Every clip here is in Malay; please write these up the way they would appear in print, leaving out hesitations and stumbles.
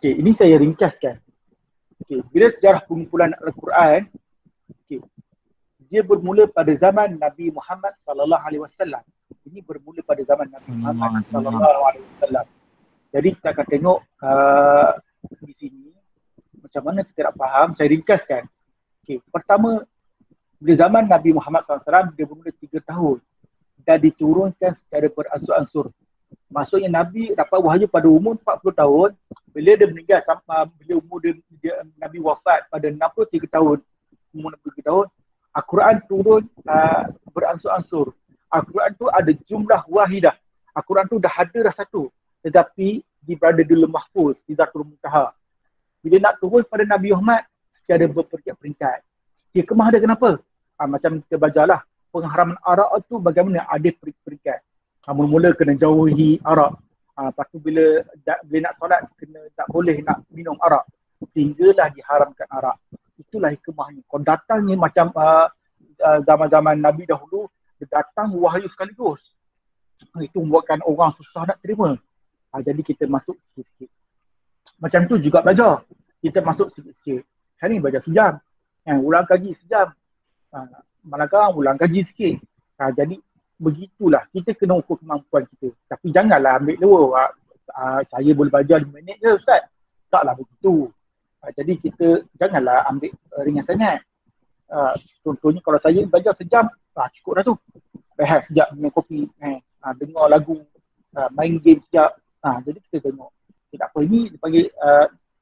Okey, ini saya ringkaskan. Okey, bila sejarah pengumpulan Al-Quran, okey, dia bermula pada zaman Nabi Muhammad sallallahu alaihi wasallam. Ini bermula pada zaman Nabi Muhammad sallallahu alaihi wasallam. Jadi kita akan tengok di sini macam mana kita nak faham. Saya ringkaskan. Okey, pertama, bila zaman Nabi Muhammad SAW dia bermula 3 tahun dan diturunkan secara beransur-ansur. Maksudnya Nabi dapat wahyu pada umur 40 tahun. Bila dia meninggal, bila umur Nabi wafat pada 63 tahun, umur 63 tahun, Al-Quran turun beransur-ansur. Al-Quran tu ada jumlah wahidah. Al-Quran tu dah ada dah satu, tetapi dia berada di Lauhul Mahfuz, di Zatul Muntaha. Bila nak turun pada Nabi Muhammad secara berperingkat-peringkat. Dia kemah dia kenapa? Macam kita bacalah, pengharaman arak tu bagaimana ada peringkat. Mula-mula kena jauhi arak. Lepas tu bila nak solat kena tak boleh nak minum arak. Sehinggalah diharamkan arak. Itulah hikmahnya. Kalau datangnya macam zaman-zaman Nabi dahulu, dia datang wahyu sekaligus. Itu membuatkan orang susah nak terima. Jadi kita masuk sikit-sikit. Macam tu juga belajar. Kita masuk sikit-sikit. Hari ni belajar sejam. Ulang kaji sejam. Malakah ulang kaji sikit. Jadi begitulah. Kita kena ukur kemampuan kita. Tapi janganlah ambil dua. Saya boleh belajar 5 minit je Ustaz. Taklah begitu. Jadi kita janganlah ambil ringan sangat. Contohnya kalau saya belajar sejam, cukup dah tu. Rehat sekejap, minum kopi, dengar lagu, main game sekejap. Jadi kita tengok. Tak apa, ini dipanggil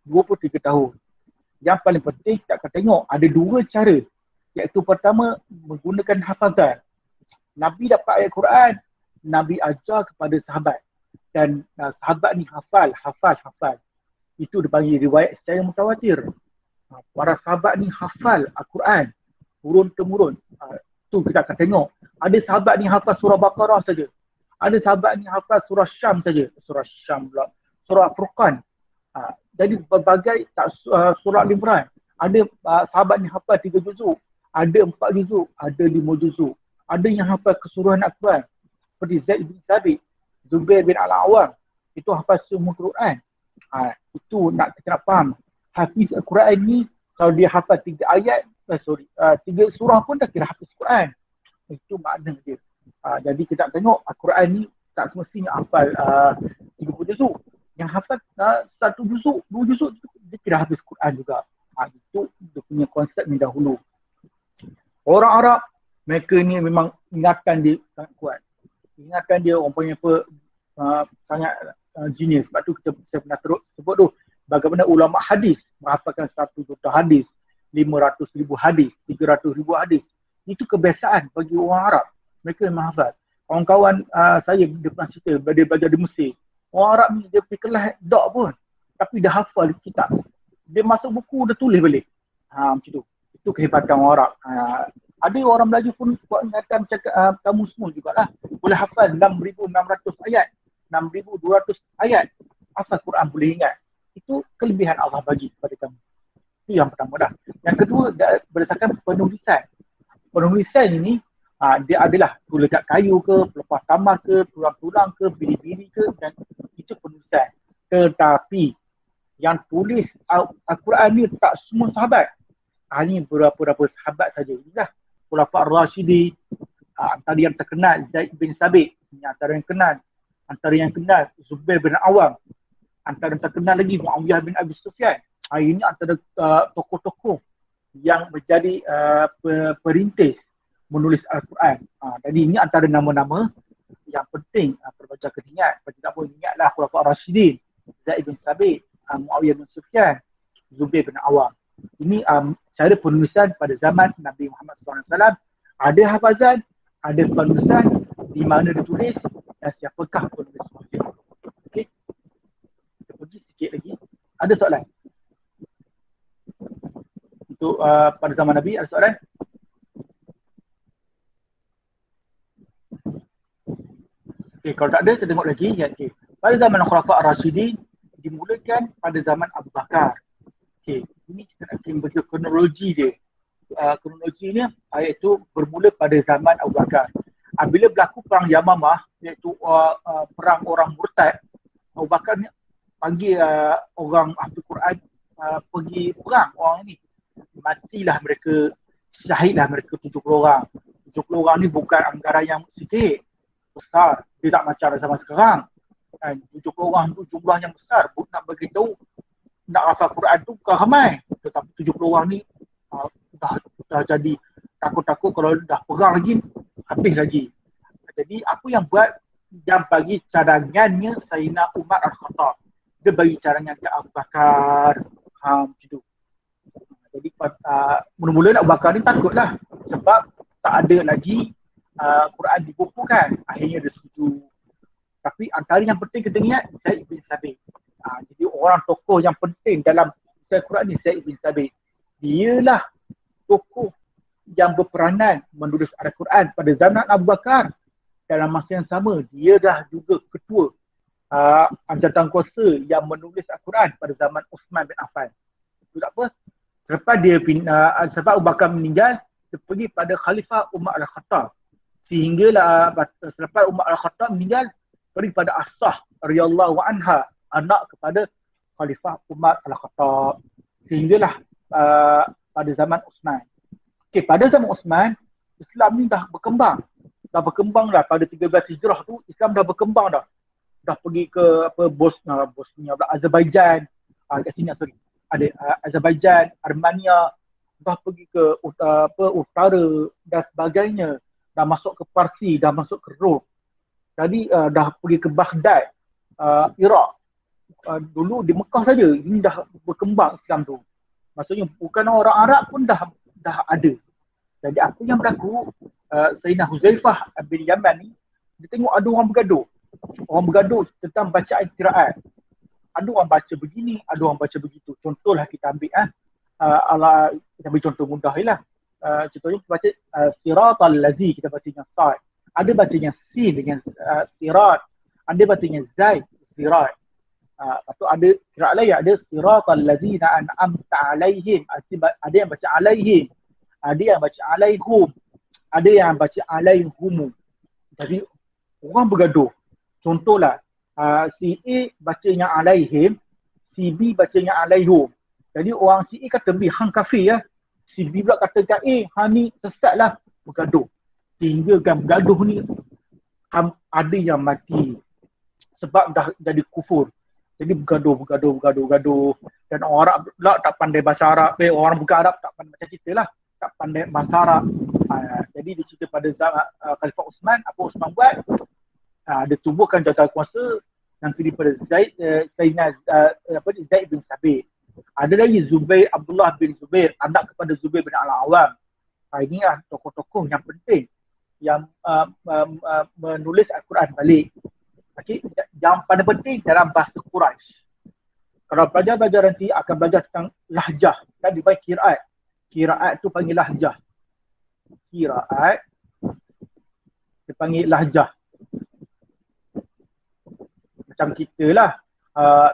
23 tahun. Yang paling penting kita akan tengok ada 2 cara. Iaitu pertama, menggunakan hafazan. Nabi dapat ayat Quran, Nabi ajar kepada sahabat. Dan sahabat ni hafal. Itu dipanggil riwayat secara mutawatir. Para sahabat ni hafal Al-Quran turun-temurun. Tu kita akan tengok. Ada sahabat ni hafal surah Baqarah saja. Ada sahabat ni hafal surah Syam saja. Surah Syam pula. Surah Furqan. Jadi berbagai surah Al-Imran. Ada sahabat ni hafal 3 juzuk. Ada 4 juzuk. Ada 5 juzuk. Ada yang hafal keseluruhan Al-Quran. Seperti Zaid bin Sabit, Zubair bin Al-Awwam. Itu hafal semua Quran. Itu kita nak faham. Hafiz Al-Quran ni kalau dia hafal 3 ayat, 3 surah pun dah kira hafiz Quran. Itu makna dia. Jadi kita nak tengok Al-Quran ni tak semestinya hafal 30 juzuk. Yang hafal 1 juzuk, 2 juzuk dia kira hafiz Quran juga. Itu dia punya konsep ni dahulu. Orang Arab, mereka ni memang ingatan dia sangat kuat. Ingatan dia orang punya sangat genius. Sebab tu saya pernah sebut tu bagaimana ulama hadis menghafalkan 1 juta hadis, 500,000 hadis, 300,000 hadis. Itu kebiasaan bagi orang Arab. Mereka memang hafal. Kawan-kawan saya dia pernah cerita, dia belajar di Mesir. Orang Arab ni dia pergi kelas dok pun, tapi dia hafal kitab. Dia masuk buku, dia tulis balik. Macam tu. Itu kehebatan orang Arab. Ada orang Melayu pun buat ingatan macam kamu semua jugalah. Boleh hafal 6,600 ayat, 6,200 ayat. Hafal Quran boleh ingat. Itu kelebihan Allah bagi kepada kamu. Itu yang pertama dah. Yang kedua, berdasarkan penulisan. Penulisan ini, dia adalah tulis kat kayu ke, pelepas tamar ke, tulang-tulang ke, biri-biri ke, dan itu penulisan. Tetapi, yang tulis Al-Quran ni tak semua sahabat. Ini beberapa sahabat saja. Inilah Khulafa' Ar-Rasyidin. Antara yang terkenal Zaid bin Sabit. Ini antara yang kenal. Antara yang kenal Zubair bin Awam. Antara yang terkenal lagi Muawiyah bin Abi Sufyan. Ini antara tokoh-tokoh yang menjadi perintis menulis Al-Quran. Jadi ini antara nama-nama yang penting perbaca kena ingat. Tak boleh ingatlah Khulafa' Ar-Rasyidin, Zaid bin Sabit, Muawiyah bin Sufyan, Zubair bin Awam. Ini cara penulisan pada zaman Nabi Muhammad SAW. Ada hafazan, ada penulisan, di mana ditulis dan siapakah penulis itu. Okey. Kita pergi sikit lagi. Ada soalan? Untuk pada zaman Nabi ada soalan? Okey, kalau tak ada kita tengok lagi. Okay. Pada zaman Khulafa' Ar-Rasyidin dimulakan pada zaman Abu Bakar. Okey, ini kita nak bagi kronologi dia. Kronologi ni iaitu bermula pada zaman Abu Bakar. Bila berlaku perang Yamamah, iaitu perang orang murtad, Abu Bakar ni panggil orang ahli Quran pergi perang orang ni. Matilah mereka, syahidlah mereka 70 orang. 70 orang ni bukan anggaran yang sedikit, besar. Dia tak macam zaman sekarang. 70 orang tu jumlah yang besar. Nak beritahu nak hafal Quran tu bukan ramai. Tetapi 70 orang ni dah jadi takut-takut kalau dah perang lagi, habis lagi. Jadi apa yang buat, yang bagi cadangannya Sayyidina Umar Al-Khattab. Dia bagi cadangan ke Abu Bakar. Macam tu. Jadi mula-mula Abu Bakar ni takutlah sebab tak ada lagi Quran dibukukan. Akhirnya dia setuju. Tapi antara yang penting kita ingat Zaid bin Sabit. Jadi orang tokoh yang penting dalam Quran ni Zaid bin Sabit. Dialah tokoh yang berperanan menulis Al-Quran pada zaman Abu Bakar. Dalam masa yang sama, dia dah juga ketua anjatan kuasa yang menulis Al-Quran pada zaman Uthman bin Affan. Itu tak apa. Sebab Abu Bakar meninggal, dia pergi pada Khalifah Umar Al-Khattab. Sehinggalah selepas Umar Al-Khattab meninggal, pergi pada As-Sah radhiyallahu anha, anak kepada Khalifah Umar Al-Khattab. Sehinggalah pada zaman Uthman. Okey, pada zaman Uthman, Islam ni dah berkembang. Dah berkembang dah pada 13 Hijrah tu, Islam dah berkembang dah. Dah pergi ke Bosnia, Azerbaijan, kat sini ada Azerbaijan, Armenia, dah pergi ke utara dan sebagainya. Dah masuk ke Parsi, dah masuk ke Rom. Jadi dah pergi ke Baghdad, Iraq. Dulu di Mekah saja, ini dah berkembang Islam tu. Maksudnya bukan orang Arab pun dah ada. Jadi apa yang berlaku, Sayyidina Huzaifah bin Yaman ni, dia tengok ada orang bergaduh. Orang bergaduh tentang bacaan qiraat. Ada orang baca begini, ada orang baca begitu. Contohlah kita ambil kita ambil contoh mudah je lah. Contohnya kita baca Siratal Lazi, kita baca dengan Sad. Ada bacanya Sin dengan Sirat. Ada bacanya Zaid, Sirat. Lepas tu ada qiraat lain, ada Siratal Lazina an'amta alaihim. Ada yang baca alaihim. Ada yang baca alaihum. Ada yang baca alaihumu. Jadi orang bergaduh. Contohlah, si A bacanya alaihim, si B bacanya alaihum. Jadi orang si A kata B, hang kafir ya. Si B pula kata kat A, hang ni sesat lah. Bergaduh. Sehingga kan bergaduh ni ada yang mati. Sebab dah jadi kufur. Jadi bergaduh. Dan orang Arab pula tak pandai bahasa Arab. Orang bukan Arab tak pandai macam kita lah. Tak pandai bahasa Arab. Jadi dia cerita pada zaman Khalifah Uthman, apa Uthman buat? Dia tubuhkan jawatan kuasa yang pilih pada Sayyidina Zaid bin Sabit. Ada lagi Abdullah bin Zubair, anak kepada Zubair bin Al-Awwam. Ini lah tokoh-tokoh yang penting yang menulis Al-Quran balik. Okay. Yang paling penting dalam bahasa Quraisy. Kalau belajar nanti akan belajar tentang lahjah. Dan dipanggil qiraat. Qiraat tu panggil lahjah. Qiraat dipanggil lahjah. Macam kita lah.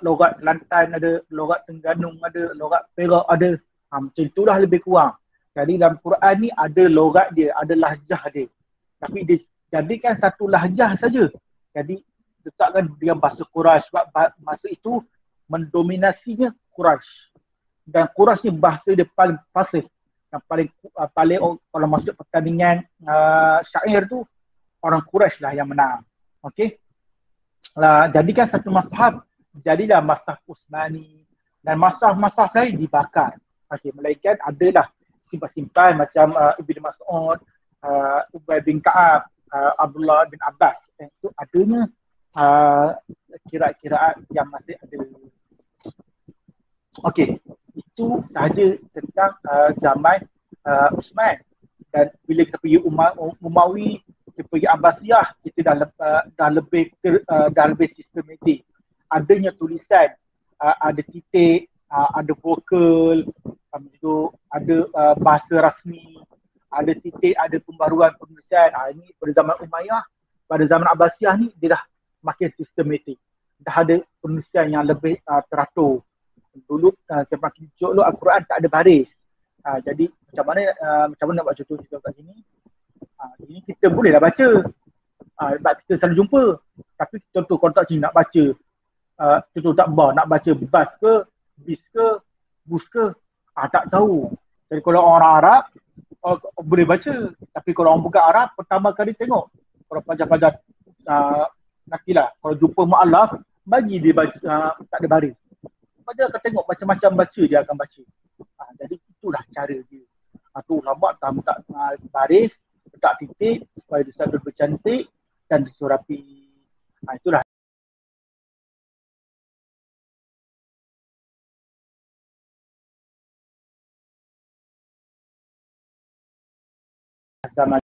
Logat Kelantan ada, logat Terengganu ada, logat Perak ada. Macam itulah lebih kurang. Jadi dalam Quran ni ada logat dia, ada lahjah dia. Tapi dia jadikan satu lahjah saja. Jadi letakkan dengan bahasa Quraisy sebab masa itu mendominasinya Quraisy. Dan Quraisy ni bahasa dia paling fasih. Yang paling kalau masuk pertandingan syair tu, orang Quraisy lah yang menang. Okey. Jadikan satu mushaf, jadilah mushaf Utsmani, dan mushaf lain dibakar. Okey, melainkan adalah simpan-simpan macam Ibn Mas'ud, Ubay bin Ka'ab, Abdullah bin Abbas. Itu adanya kira-kiraan yang masih ada. Okey, itu sahaja tentang zaman Uthman. Dan bila kita pergi Umawi, kita pergi Abbasiyah, kita dah lebih sistematik. Adanya tulisan, ada titik, ada vokal, ada bahasa rasmi, ada titik, ada pembaruan penulisan. Ini pada zaman Umayyah, pada zaman Abbasiyah ni dia dah makin sistematik. Dah ada penulisan yang lebih teratur. Dulu saya makin tunjuk Al-Quran tak ada baris. Jadi macam mana nak buat contoh kita kat sini. Ini kita bolehlah baca. Sebab kita selalu jumpa. Tapi contoh kontak sini nak baca. contoh tak bar, nak baca bas ke, bis ke, bus ke, tak tahu. Jadi kalau orang Arab boleh baca, tapi kalau orang bukan Arab, pertama kali tengok, kalau pelajar-pelajar nantilah, kalau jumpa mu'alaf, bagi dia baca, tak ada baris. Pelajar akan tengok macam-macam baca dia akan baca. Jadi itulah cara dia. Tu ulama tak baris, letak titik supaya tulisan tu bercantik dan disusun rapi. Itulah zaman